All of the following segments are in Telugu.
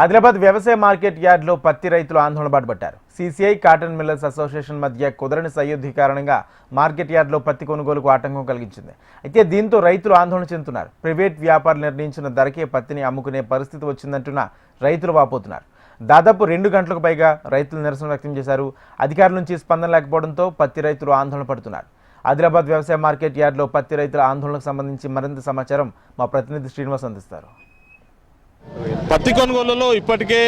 ఆదిలాబాద్ వ్యవసాయ మార్కెట్ యార్డ్లో పత్తి రైతులు ఆందోళన బాటపట్టారు. సీసీఐ కాటన్ మిల్లర్స్ అసోసియేషన్ మధ్య కుదరని సయోధ్య కారణంగా మార్కెట్ యార్డ్లో పత్తి కొనుగోలుకు ఆటంకం కలిగించింది. అయితే దీంతో రైతులు ఆందోళన చెందుతున్నారు. ప్రైవేట్ వ్యాపారులు నిర్ణయించిన ధరకే పత్తిని అమ్ముకునే పరిస్థితి వచ్చిందంటున్న రైతులు వాపోతున్నారు. దాదాపు 2 గంటలకు పైగా రైతులు నిరసన వ్యక్తం చేశారు. అధికారుల నుంచి స్పందన లేకపోవడంతో పత్తి రైతులు ఆందోళన పడుతున్నారు. ఆదిలాబాద్ వ్యవసాయ మార్కెట్ యార్డ్లో పత్తి రైతుల ఆందోళనకు సంబంధించి మరింత సమాచారం మా ప్రతినిధి శ్రీనివాస్ అందిస్తారు. పత్తి కొనుగోలులో ఇప్పటికే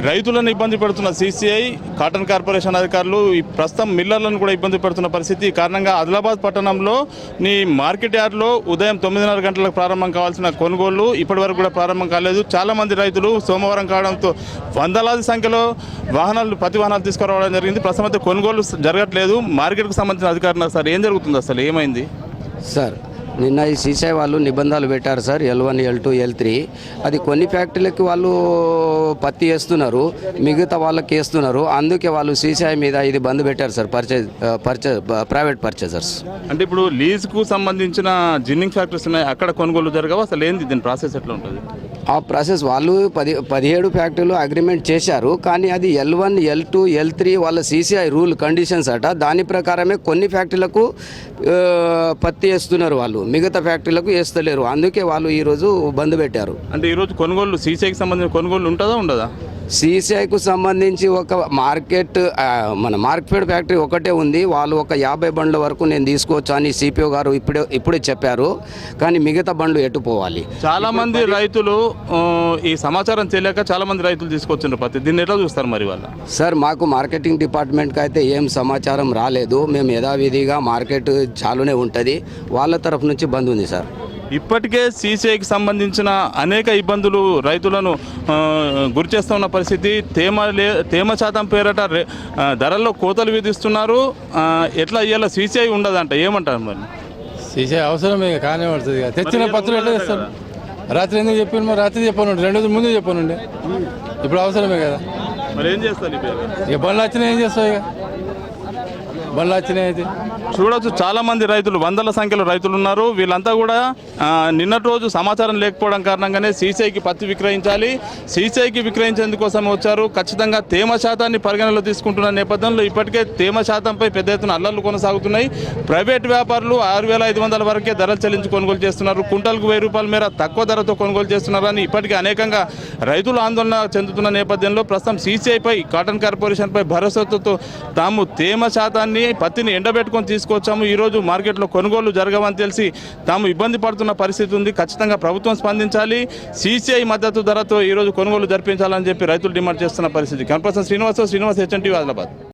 రైతులను ఇబ్బంది పెడుతున్న సీసీఐ కాటన్ కార్పొరేషన్ అధికారులు ప్రస్తుతం మిల్లర్లను కూడా ఇబ్బంది పెడుతున్న పరిస్థితి. ఈ కారణంగా ఆదిలాబాద్ పట్టణంలో మార్కెట్ యార్డ్లో ఉదయం 9:30 గంటలకు ప్రారంభం కావాల్సిన కొనుగోళ్లు ఇప్పటి వరకు కూడా ప్రారంభం కాలేదు. చాలామంది రైతులు సోమవారం కావడంతో వందలాది సంఖ్యలో పత్తి వాహనాలు తీసుకురావడం జరిగింది. ప్రస్తుతం అయితే కొనుగోలు జరగట్లేదు. మార్కెట్కు సంబంధించిన అధికారులు సార్ ఏం జరుగుతుంది, అసలు ఏమైంది సార్? నిన్న ఈ సీసీఐ వాళ్ళు నిబంధనలు పెట్టారు సార్, L1, L2, L3. అది కొన్ని ఫ్యాక్టరీలకి వాళ్ళు పత్తి వేస్తున్నారు, మిగతా వాళ్ళకి వేస్తున్నారు. అందుకే వాళ్ళు సీసీఐ మీద ఇది బంద్ పెట్టారు సార్, ప్రైవేట్ పర్చేజర్స్. అంటే ఇప్పుడు లీజ్కు సంబంధించిన జిన్నింగ్ ఫ్యాక్టరీస్ ఉన్నాయి, అక్కడ కొనుగోలు జరగవు. అసలు ఏంది దీని ప్రాసెస్ ఎట్లా ఉంటుంది? ఆ ప్రాసెస్ వాళ్ళు 17 ఫ్యాక్టరీలు అగ్రిమెంట్ చేశారు, కానీ అది L1, L2, L3 వాళ్ళ సీసీఐ రూల్ కండిషన్స్ అట. దాని ప్రకారమే కొన్ని ఫ్యాక్టరీలకు పత్తి వేస్తున్నారు, వాళ్ళు మిగతా ఫ్యాక్టరీలకు వేస్తలేరు. అందుకే వాళ్ళు ఈరోజు బంద్ పెట్టారు. అంటే ఈరోజు కొనుగోలు సీసీఐకి సంబంధించిన కొనుగోలు ఉంటుందా ఉండదా? సీసీఐకు సంబంధించి ఒక మన మార్కెట్ ఫ్యాక్టరీ ఒకటే ఉంది. వాళ్ళు ఒక 50 బండ్ల వరకు నేను తీసుకోవచ్చు అని సిపిఓ గారు ఇప్పుడే చెప్పారు, కానీ మిగతా బండ్లు ఎటు పోవాలి? చాలా మంది రైతులు ఈ సమాచారం తెలియక చాలా మంది రైతులు తీసుకొచ్చిన పత్తి, దీన్ని ఎట్లా చూస్తారు మరి వాళ్ళ? సార్, మాకు మార్కెటింగ్ డిపార్ట్మెంట్కి అయితే ఏం సమాచారం రాలేదు. మేము యథావిధిగా మార్కెట్ చాలునే ఉంటుంది, వాళ్ళ తరఫు నుంచి బంద్ ఉంది సార్. ఇప్పటికే సీసీఐకి సంబంధించిన అనేక ఇబ్బందులు రైతులను గురిచేస్తున్న పరిస్థితి. తేమ శాతం పేరట ధరల్లో కోతలు విధిస్తున్నారు. ఎట్లా ఇవాళ సీసీఐ ఉండదంట, ఏమంటారు మరి? సీసీఐ అవసరమే కానీ పడుతుంది. తెచ్చిన పత్రులు ఎట్లా తెస్తారు? రాత్రి ఎందుకు చెప్పాను? రాత్రి చెప్పాను, 2 రోజుల ముందు చెప్పానుండే. ఇప్పుడు అవసరమే కదా, మరి ఏం చేస్తారు? ఇక బండ్లు వచ్చినా ఏం చేస్తావు? ఇక బండ్లు వచ్చినాయి అయితే చూడవచ్చు, చాలా మంది రైతులు, వందల సంఖ్యలో రైతులు ఉన్నారు. వీళ్ళంతా కూడా నిన్నటి రోజు సమాచారం లేకపోవడం కారణంగానే సీసీఐకి పత్తి విక్రయించాలి, సీసీఐకి విక్రయించేందుకోసం వచ్చారు. ఖచ్చితంగా తేమ శాతాన్ని పరిగణలో తీసుకుంటున్న నేపథ్యంలో ఇప్పటికే తేమ శాతంపై పెద్ద ఎత్తున అల్లర్లు కొనసాగుతున్నాయి. ప్రైవేట్ వ్యాపారులు 6,500 వరకే ధరలు చెల్లించి కొనుగోలు చేస్తున్నారు. కుంటల్కు 1000 రూపాయల మేర తక్కువ ధరతో కొనుగోలు చేస్తున్నారని ఇప్పటికే అనేకంగా రైతులు ఆందోళన చెందుతున్న నేపథ్యంలో ప్రస్తుతం సీసీఐపై కాటన్ కార్పొరేషన్పై భరోసాతో తాము తేమ శాతాన్ని పత్తిని ఎండబెట్టుకొని తీసుకొచ్చాము, ఈరోజు మార్కెట్లో కొనుగోలు జరగవని తెలిసి తాము ఇబ్బంది పడుతున్న పరిస్థితి ఉంది. ఖచ్చితంగా ప్రభుత్వం స్పందించాలి, సీసీఐ మద్దతు ధరతో ఈరోజు కొనుగోలు జరిపించాలని చెప్పి రైతులు డిమాండ్ చేస్తున్న పరిస్థితి. కనపర్సన్ శ్రీనివాస్, HNTV, ఆదిలాబాద్.